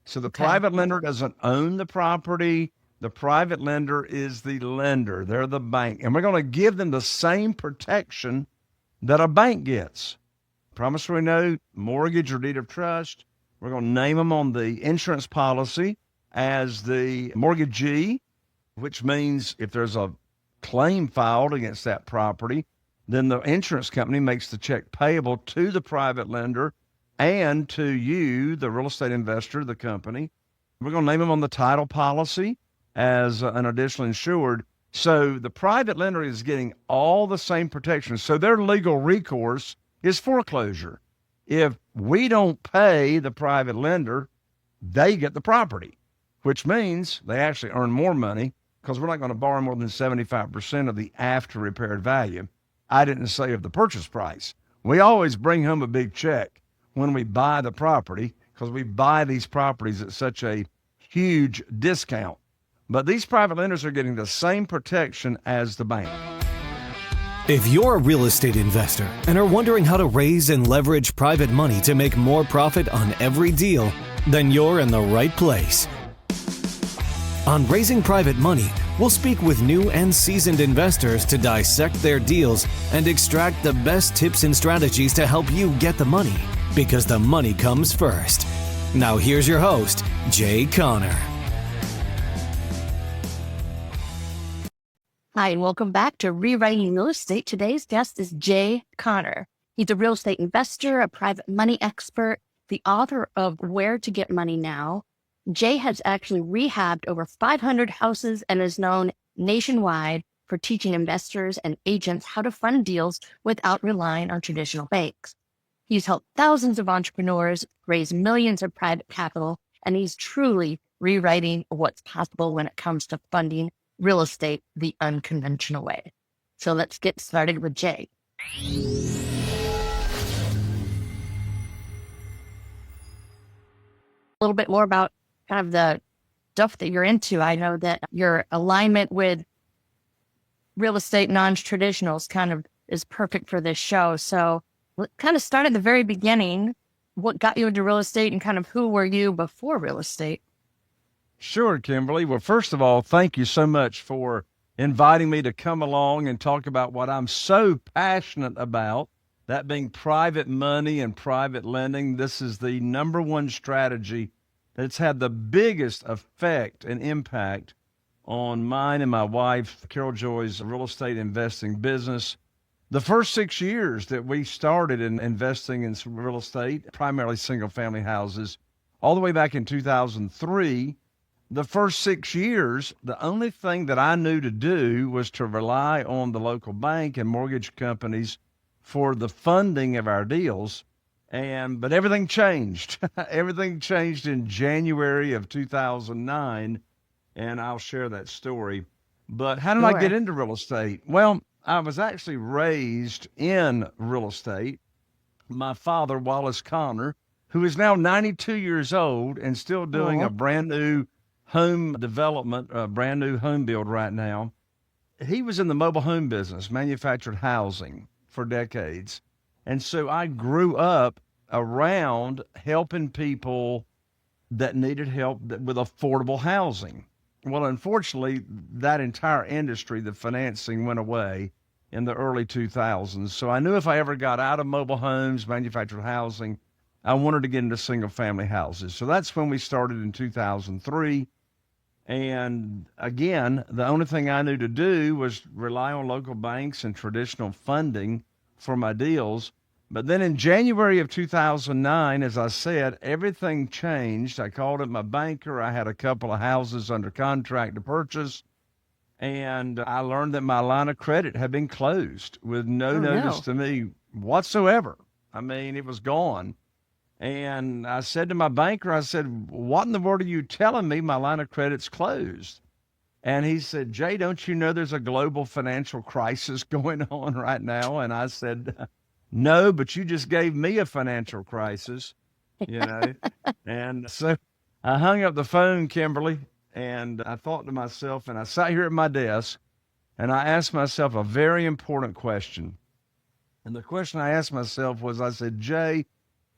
So the Okay. private lender doesn't own the property. The private lender is the lender. They're the bank. And we're going to give them the same protection that a bank gets. Promissory note, mortgage, or deed of trust. We're going to name them on the insurance policy as the mortgagee, which means if there's a claim filed against that property, then the insurance company makes the check payable to the private lender and to you, the real estate investor, the company. We're going to name them on the title policy as an additional insured. So the private lender is getting all the same protections. So their legal recourse is foreclosure. If we don't pay the private lender, they get the property, which means they actually earn more money because we're not going to borrow more than 75% of the after repaired value. I didn't say of the purchase price. We always bring home a big check when we buy the property because we buy these properties at such a huge discount. But these private lenders are getting the same protection as the bank. If you're a real estate investor and are wondering how to raise and leverage private money to make more profit on every deal, then you're in the right place. On Raising Private Money, we'll speak with new and seasoned investors to dissect their deals and extract the best tips and strategies to help you get the money, because the money comes first. Now here's your host, Jay Conner. Hi, and welcome back to Rewriting Real Estate. Today's guest is Jay Conner. He's a real estate investor, a private money expert, the author of Where to Get Money Now. Jay has actually rehabbed over 500 houses and is known nationwide for teaching investors and agents how to fund deals without relying on traditional banks. He's helped thousands of entrepreneurs raise millions of private capital, and he's truly rewriting what's possible when it comes to funding real estate the unconventional way. So let's get started with Jay. A little bit more about kind of the stuff that you're into. I know that your alignment with real estate non-traditionals kind of is perfect for this show. So let's kind of start at the very beginning. What got you into real estate and kind of who were you before real estate? Sure, Kimberly. Well, first of all, thank you so much for inviting me to come along and talk about what I'm so passionate about, that being private money and private lending. This is the number one strategy that's had the biggest effect and impact on mine and my wife, Carol Joy's real estate investing business. The first 6 years that we started in investing in real estate, primarily single family houses, all the way back in 2003, the first 6 years, the only thing that I knew to do was to rely on the local bank and mortgage companies for the funding of our deals. But everything changed. Everything changed in January of 2009, and I'll share that story. But how did I get into real estate? Well, I was actually raised in real estate. My father, Wallace Conner, who is now 92 years old and still doing a brand new home development, a brand new home build right now. He was in the mobile home business, manufactured housing for decades. And so I grew up around helping people that needed help with affordable housing. Well, unfortunately, that entire industry, the financing, went away in the early 2000s. So I knew if I ever got out of mobile homes, manufactured housing, I wanted to get into single family houses. So that's when we started in 2003. And again, the only thing I knew to do was rely on local banks and traditional funding for my deals. But then in January of 2009, as I said, everything changed. I called up my banker. I had a couple of houses under contract to purchase. And I learned that my line of credit had been closed with no notice to me whatsoever. I mean, it was gone. And I said to my banker, I said, what in the world are you telling me? My line of credit's closed. And he said, Jay, don't you know there's a global financial crisis going on right now? And I said, no, but you just gave me a financial crisis, you know. And so I hung up the phone, Kimberly, and I thought to myself, and I sat here at my desk, and I asked myself a very important question. And the question I asked myself was, I said, Jay,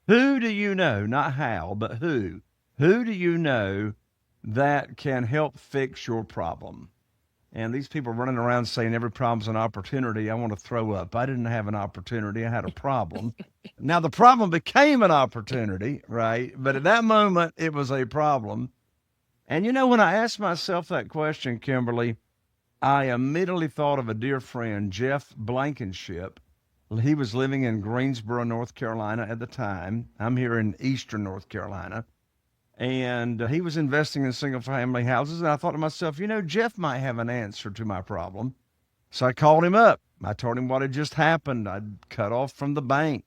who do you know, not how, but who who do you know that can help fix your problem? And these people running around saying every problem's an opportunity. I want to throw up. I didn't have an opportunity. I had a problem. Now the problem became an opportunity, right? But at that moment, it was a problem. And when I asked myself that question, Kimberly, I immediately thought of a dear friend, Jeff Blankenship. He was living in Greensboro, North Carolina at the time. I'm here in Eastern North Carolina. And he was investing in single family houses. And I thought to myself, Jeff might have an answer to my problem. So I called him up. I told him what had just happened. I'd cut off from the bank.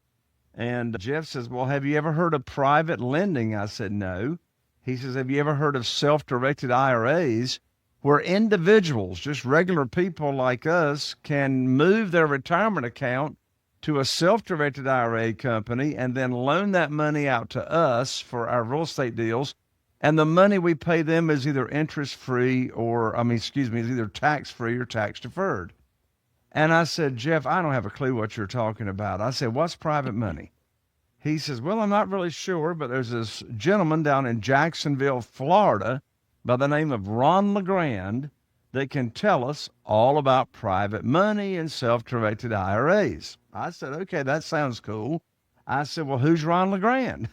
And Jeff says, well, have you ever heard of private lending? I said, no. He says, have you ever heard of self-directed IRAs where individuals, just regular people like us, can move their retirement account to a self-directed IRA company and then loan that money out to us for our real estate deals. And the money we pay them is either interest-free is either tax-free or tax-deferred. And I said, Jeff, I don't have a clue what you're talking about. I said, what's private money? He says, well, I'm not really sure, but there's this gentleman down in Jacksonville, Florida, by the name of Ron LeGrand, that can tell us all about private money and self-directed IRAs. I said, okay, that sounds cool. I said, well, who's Ron LeGrand?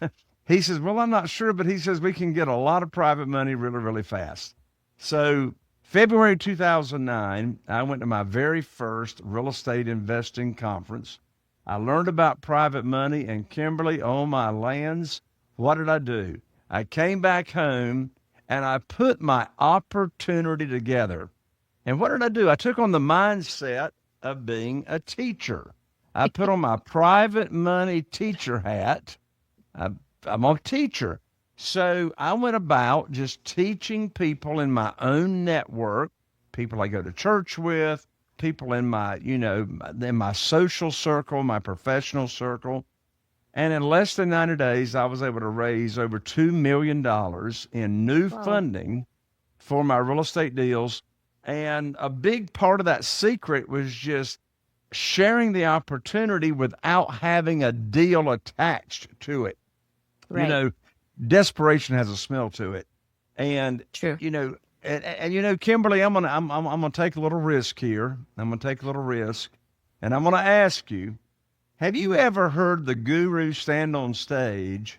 He says, well, I'm not sure, but he says we can get a lot of private money really, really fast. So February 2009, I went to my very first real estate investing conference. I learned about private money, and Kimberly, oh my lands, what did I do? I came back home and I put my opportunity together. And what did I do? I took on the mindset of being a teacher. I put on my private money teacher hat. I'm a teacher. So I went about just teaching people in my own network, people I go to church with, people in my, in my social circle, my professional circle. And in less than 90 days, I was able to raise over $2 million in new funding for my real estate deals. And a big part of that secret was just sharing the opportunity without having a deal attached to it. Right. Desperation has a smell to it. And, True. Kimberly, I'm gonna take a little risk here. I'm gonna take a little risk. And I'm gonna ask you, have you ever heard the guru stand on stage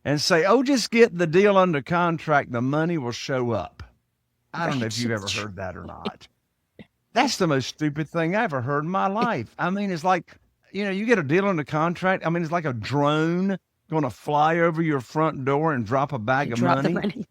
and say, oh, just get the deal under contract, the money will show up? I don't know if you've ever heard that or not. That's the most stupid thing I ever heard in my life. I mean, it's like, you get a deal under contract. I mean, it's like a drone going to fly over your front door and drop a bag of Drop the money.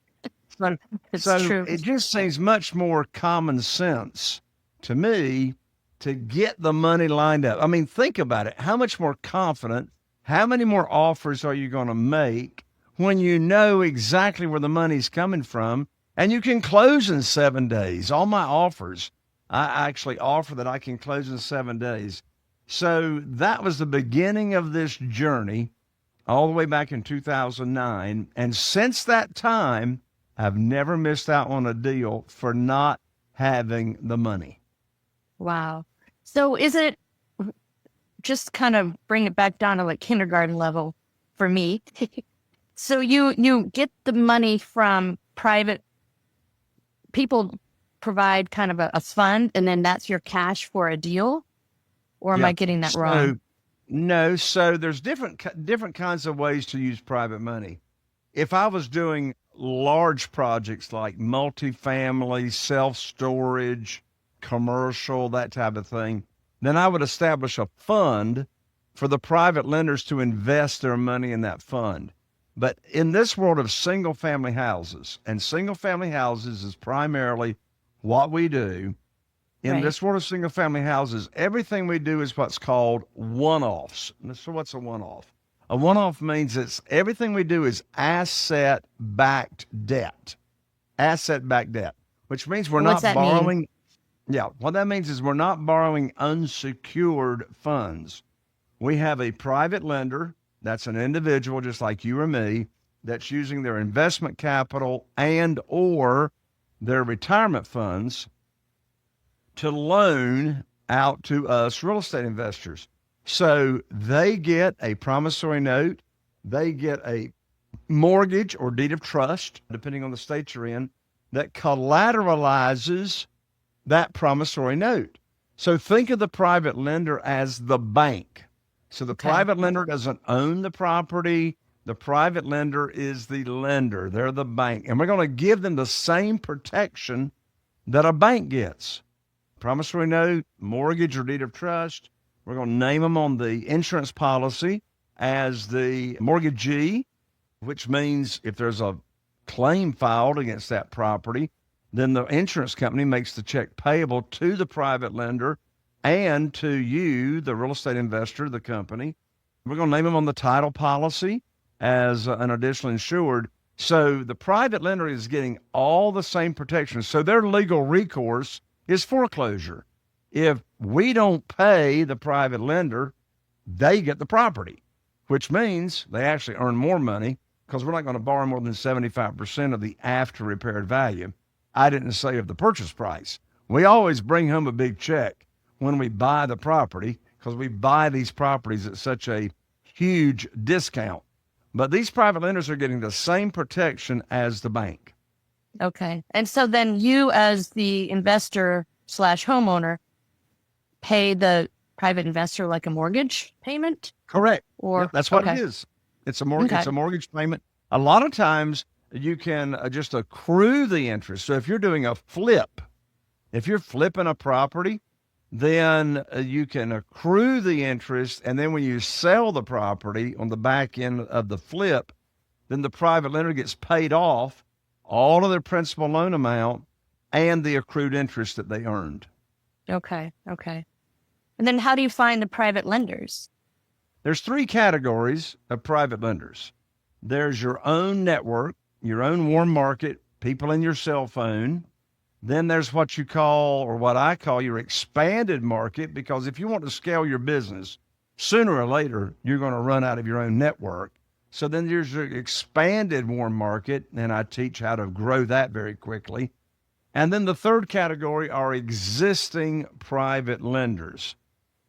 money. It's So true. it just seems much more common sense to me to get the money lined up. I mean, think about it. How much more confident, how many more offers are you going to make when you know exactly where the money's coming from and you can close in 7 days? All my offers, I actually offer that I can close in 7 days. So that was the beginning of this journey all the way back in 2009. And since that time, I've never missed out on a deal for not having the money. Wow. So is it, just kind of bring it back down to like kindergarten level for me. So you get the money from private people, provide kind of a fund, and then that's your cash for a deal? Or am I getting that wrong? No. So there's different kinds of ways to use private money. If I was doing large projects like multifamily, self-storage, commercial, that type of thing, then I would establish a fund for the private lenders to invest their money in that fund. But in this world of single family houses, and single family houses is primarily what we do, in Right. this world of single family houses, everything we do is what's called one-offs. So what's a one-off? A one-off means everything we do is asset-backed debt. Asset-backed debt, which means we're What's not that mean? borrowing. Yeah, what that means is we're not borrowing unsecured funds. We have a private lender, that's an individual just like you or me, that's using their investment capital and or their retirement funds to loan out to us real estate investors. So they get a promissory note, they get a mortgage or deed of trust, depending on the state you're in, that collateralizes that promissory note. So think of the private lender as the bank. So the Okay. private lender doesn't own the property. The private lender is the lender. They're the bank. And we're going to give them the same protection that a bank gets. Promissory note, mortgage or deed of trust. We're going to name them on the insurance policy as the mortgagee, which means if there's a claim filed against that property, then the insurance company makes the check payable to the private lender and to you, the real estate investor, the company. We're going to name them on the title policy as an additional insured. So the private lender is getting all the same protections. So their legal recourse is foreclosure. If we don't pay the private lender, they get the property, which means they actually earn more money because we're not going to borrow more than 75% of the after repaired value. I didn't say of the purchase price. We always bring home a big check when we buy the property because we buy these properties at such a huge discount. But these private lenders are getting the same protection as the bank. Okay. And so then you as the investor slash homeowner pay the private investor like a mortgage payment? Correct. Or Yep, that's what okay. it is. It's a mortgage. Okay. It's a mortgage payment. A lot of times you can just accrue the interest. So if you're doing a flip, if you're flipping a property, then you can accrue the interest. And then when you sell the property on the back end of the flip, then the private lender gets paid off all of their principal loan amount and the accrued interest that they earned. Okay. Okay. And then how do you find the private lenders? There's three categories of private lenders. There's your own network, your own warm market, people in your cell phone. Then there's what you call, or what I call, your expanded market, because if you want to scale your business, sooner or later, you're going to run out of your own network. So then there's your expanded warm market, and I teach how to grow that very quickly. And then the third category are existing private lenders.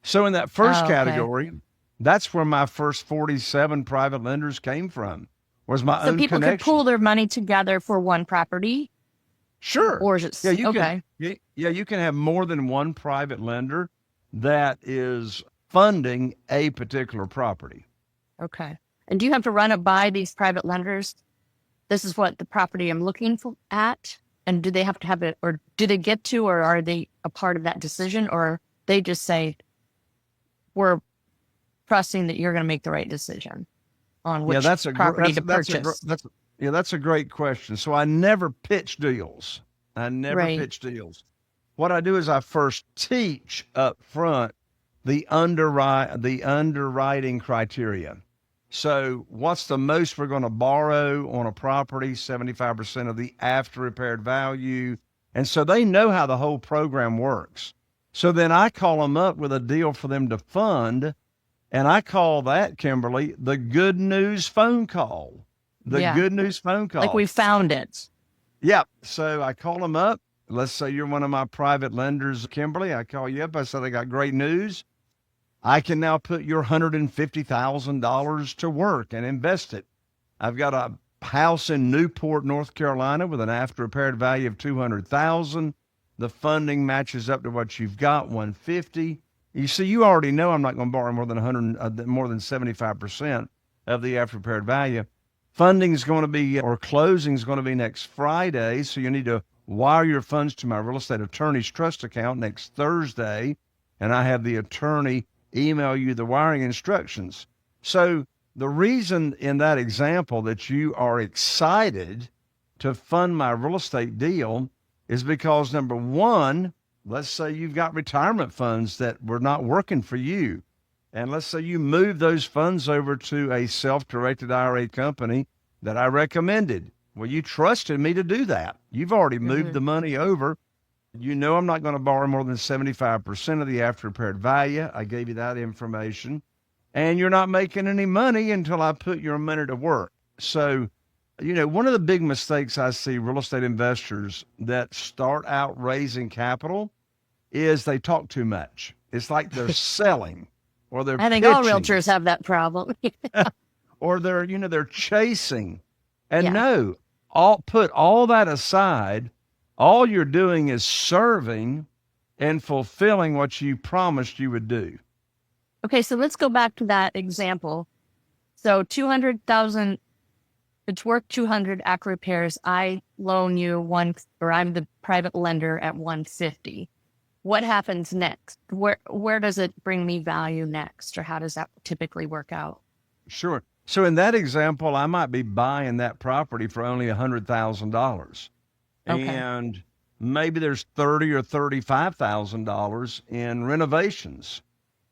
So in that first category, that's where my first 47 private lenders came from, was my So own people connection. could pool their money together for one property? Sure. Or is it, Yeah, you okay. can. Yeah, you can have more than one private lender that is funding a particular property. Okay. And do you have to run it by these private lenders? This is what the property I'm looking for at. And do they have to have it, or do they get to, or are they a part of that decision? Or they just say, we're trusting that you're going to make the right decision on which property to purchase? That's a great question. So I never pitch deals. What I do is I first teach up front the underwriting criteria. So what's the most we're going to borrow on a property? 75% of the after repaired value. And so they know how the whole program works. So then I call them up with a deal for them to fund. And I call that, Kimberly, the good news phone call. Good news phone call. Like we found it. Yeah. So I call them up. Let's say you're one of my private lenders, Kimberly. I call you up. I said, I got great news. I can now put your $150,000 to work and invest it. I've got a house in Newport, North Carolina with an after repaired value of $200,000. The funding matches up to what you've got, $150,000. You see, you already know I'm not going to borrow more than 75% of the after repaired value. Funding is going to be, or closing is going to be next Friday. So you need to wire your funds to my real estate attorney's trust account next Thursday. And I have the attorney email you the wiring instructions. So the reason in that example that you are excited to fund my real estate deal is because, number one, let's say you've got retirement funds that were not working for you. And let's say you move those funds over to a self-directed IRA company that I recommended. Well, you trusted me to do that. You've already moved the money over. You know I'm not going to borrow more than 75% of the after repaired value. I gave you that information. And you're not making any money until I put your money to work. So, one of the big mistakes I see real estate investors that start out raising capital is they talk too much. It's like they're selling or they're I think pitching. all realtors have that problem. or they're chasing. And Yeah. no, put all that aside. All you're doing is serving and fulfilling what you promised you would do. Okay, so let's go back to that example. So 200,000, it's worth 200 after repairs. I loan you or I'm the private lender at 150. What happens next? Where does it bring me value next, or how does that typically work out? Sure. So in that example, I might be buying that property for only $100,000, Okay. and maybe there's $30,000 or $35,000 in renovations.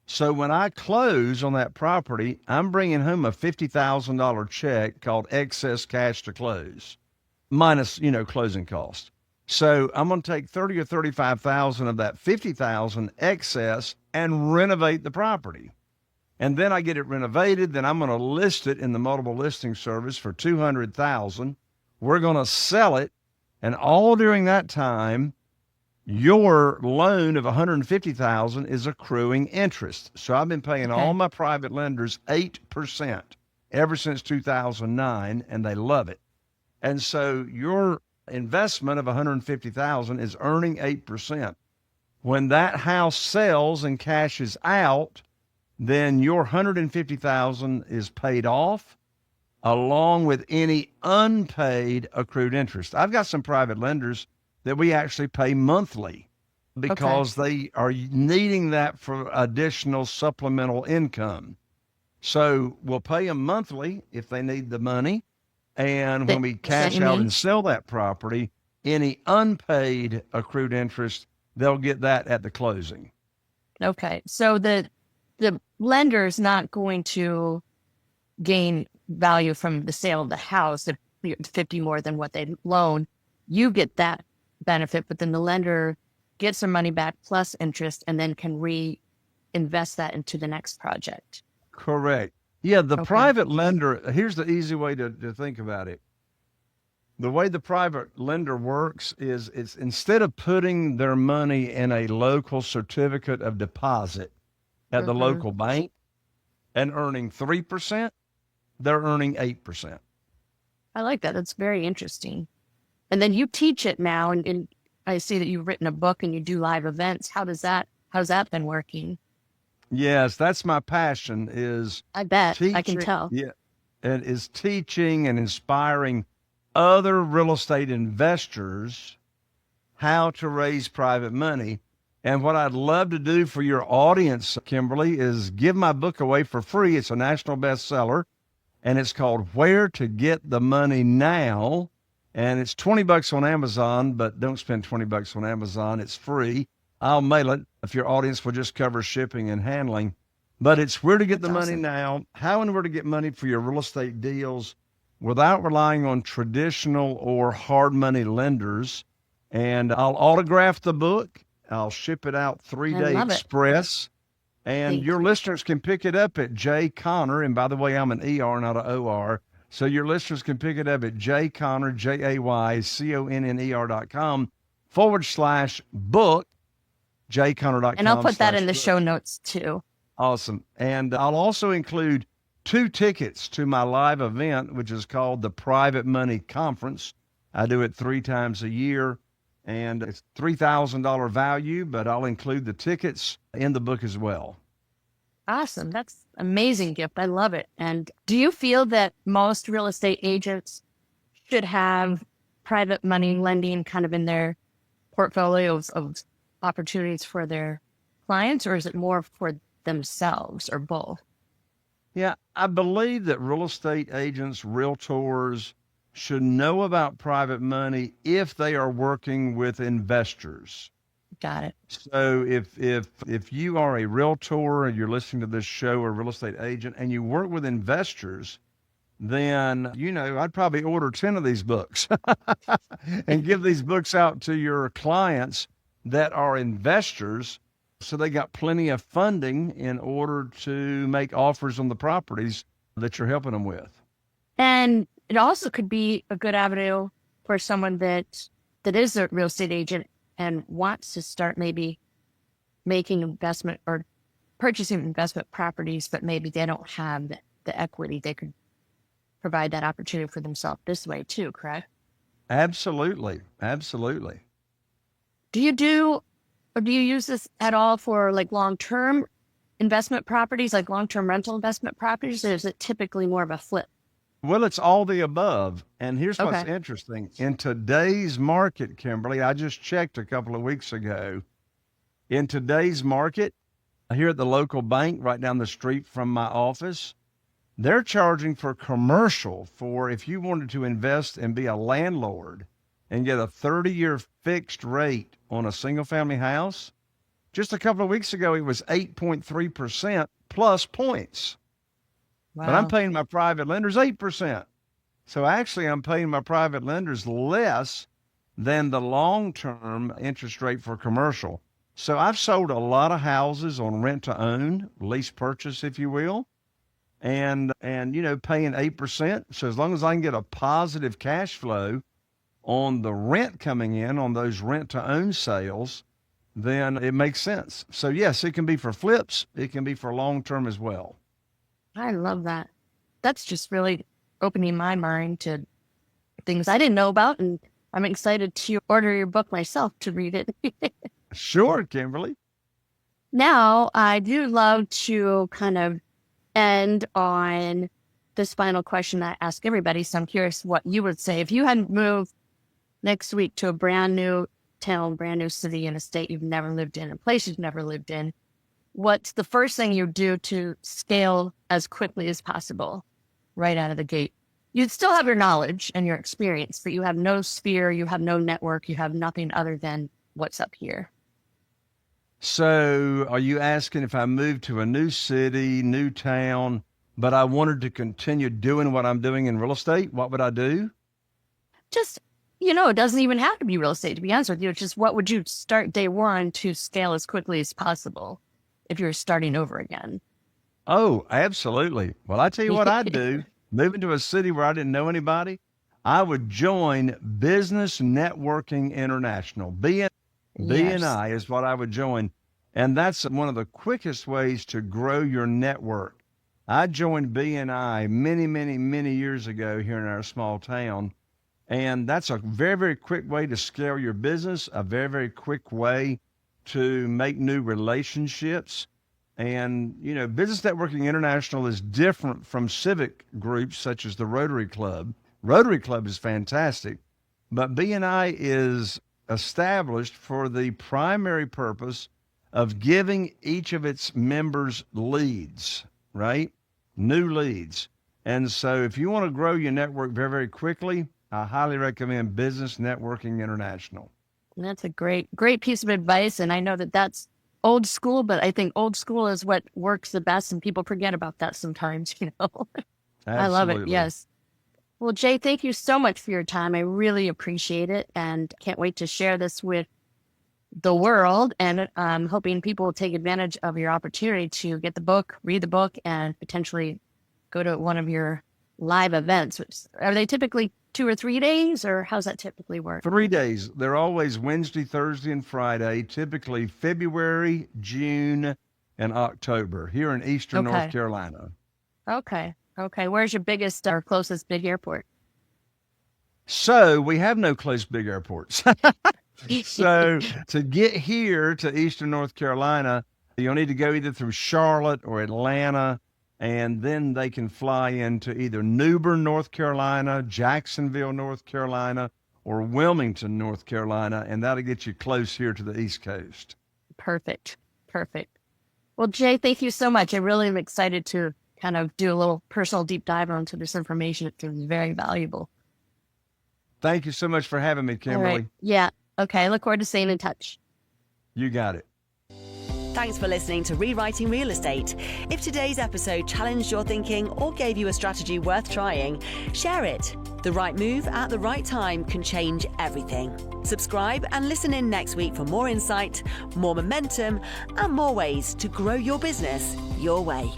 So when I close on that property, I'm bringing home a $50,000 check called excess cash to close, minus closing costs. So I'm going to take 30 or 35,000 of that 50,000 excess and renovate the property. And then I get it renovated. Then I'm going to list it in the multiple listing service for 200,000. We're going to sell it. And all during that time, your loan of 150,000 is accruing interest. So I've been paying all my private lenders 8% ever since 2009, and they love it. And so your investment of 150,000 is earning 8%. When that house sells and cashes out, then your 150,000 is paid off along with any unpaid accrued interest. I've got some private lenders that we actually pay monthly because they are needing that for additional supplemental income. So we'll pay them monthly if they need the money. And when we cash out and sell that property, any unpaid accrued interest, they'll get that at the closing. Okay. So the lender is not going to gain value from the sale of the house if 50 more than what they loan. You get that benefit, but then the lender gets their money back plus interest and then can reinvest that into the next project. Correct. Yeah, the private lender, here's the easy way to think about it. The way the private lender works is it's instead of putting their money in a local certificate of deposit at the local bank and earning 3%, they're earning 8%. I like that. That's very interesting. And then you teach it now, and I see that you've written a book and you do live events. How's that been working? Yes, that's my passion is I bet. teaching, I can tell. Yeah, and is teaching and inspiring other real estate investors how to raise private money. And what I'd love to do for your audience, Kimberly, is give my book away for free. It's a national bestseller, and it's called Where to Get the Money Now. And it's $20 on Amazon, but don't spend $20 on Amazon. It's free. I'll mail it if your audience will just cover shipping and handling. But it's where to get the money now, how and where to get money for your real estate deals without relying on traditional or hard money lenders. And I'll autograph the book. I'll ship it out 3-day express. And your listeners can pick it up at J. Connor. And by the way, I'm an ER, not an OR. So your listeners can pick it up at jconnor, JAYConner.com/book, jconnor.com. And I'll put that in the show notes too. Awesome. And I'll also include 2 tickets to my live event, which is called the Private Money Conference. I do it 3 times a year, and it's $3,000 value, but I'll include the tickets in the book as well. Awesome. That's amazing gift. I love it. And do you feel that most real estate agents should have private money lending kind of in their portfolios of opportunities for their clients, or is it more for themselves, or both? Yeah, I believe that real estate agents, realtors should know about private money if they are working with investors. Got it. So if you are a realtor and you're listening to this show, or a real estate agent, and you work with investors, then, I'd probably order 10 of these books and give these books out to your clients that are investors, so they got plenty of funding in order to make offers on the properties that you're helping them with. And it also could be a good avenue for someone that is a real estate agent and wants to start maybe making investment or purchasing investment properties, but maybe they don't have the equity. They could provide that opportunity for themselves this way too, correct? Absolutely. Absolutely. Do you use this at all for like long-term investment properties, like long-term rental investment properties, or is it typically more of a flip? Well, it's all the above. And here's what's Okay. interesting. In today's market, Kimberly, I just checked a couple of weeks ago. In today's market, here at the local bank right down the street from my office, they're charging for commercial for if you wanted to invest and be a landlord and get a 30-year fixed rate on a single family house. Just a couple of weeks ago, it was 8.3% plus points. But I'm Wow. paying my private lenders 8%. So actually, I'm paying my private lenders less than the long-term interest rate for commercial. So I've sold a lot of houses on rent to own, lease purchase, if you will, and paying 8%. So as long as I can get a positive cash flow on the rent coming in on those rent to own sales, then it makes sense. So yes, it can be for flips. It can be for long term as well. I love that. That's just really opening my mind to things I didn't know about. And I'm excited to order your book myself to read it. Sure, Kimberly. Now, I do love to kind of end on this final question I ask everybody. So I'm curious what you would say if you hadn't moved next week to a brand new town, brand new city in a state you've never lived in, a place you've never lived in. What's the first thing you do to scale as quickly as possible right out of the gate? You'd still have your knowledge and your experience, but you have no sphere, you have no network, you have nothing other than what's up here. So are you asking if I moved to a new city, new town, but I wanted to continue doing what I'm doing in real estate? What would I do? Just, it doesn't even have to be real estate, to be honest with you. It's just what would you start day one to scale as quickly as possible if you're starting over again? Oh, absolutely. Well, I tell you what I'd do. Moving to a city where I didn't know anybody, I would join Business Networking International. Yes. BNI is what I would join. And that's one of the quickest ways to grow your network. I joined BNI many, many, many years ago here in our small town. And that's a very, very quick way to scale your business, a very, very quick way to make new relationships. And, Business Networking International is different from civic groups such as the Rotary Club. Rotary Club is fantastic, but BNI is established for the primary purpose of giving each of its members leads, right? New leads. And so if you want to grow your network very, very quickly, I highly recommend Business Networking International. And that's a great, great piece of advice. And I know that that's old school, but I think old school is what works the best. And people forget about that sometimes, I love it. Absolutely. Yes. Well, Jay, thank you so much for your time. I really appreciate it and can't wait to share this with the world. And I'm hoping people will take advantage of your opportunity to get the book, read the book, and potentially go to one of your live events. Are they typically 2 or 3 days, or how's that typically work? 3 days. They're always Wednesday, Thursday, and Friday, typically February, June, and October here in Eastern Okay. North Carolina. Okay. Where's your biggest or closest big airport? So we have no close big airports. So to get here to Eastern North Carolina, you'll need to go either through Charlotte or Atlanta, and then they can fly into either New Bern, North Carolina, Jacksonville, North Carolina, or Wilmington, North Carolina, and that'll get you close here to the East Coast. Perfect. Well, Jay, thank you so much. I really am excited to kind of do a little personal deep dive onto this information. It's very valuable. Thank you so much for having me, Kimberly. All right. Yeah. Okay. I look forward to staying in touch. You got it. Thanks for listening to Rewriting Real Estate. If today's episode challenged your thinking or gave you a strategy worth trying, share it. The right move at the right time can change everything. Subscribe and listen in next week for more insight, more momentum, and more ways to grow your business your way.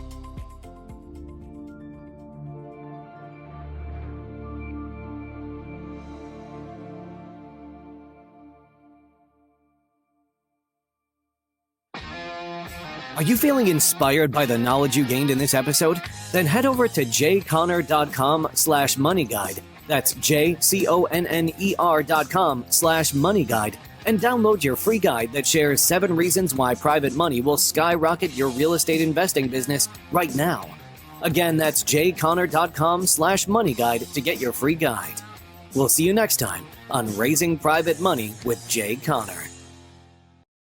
Are you feeling inspired by the knowledge you gained in this episode? Then head over to jconner.com/moneyguide. That's jconner.com/moneyguide and download your free guide that shares 7 reasons why private money will skyrocket your real estate investing business right now. Again, that's jconner.com/moneyguide to get your free guide. We'll see you next time on Raising Private Money with Jay Conner.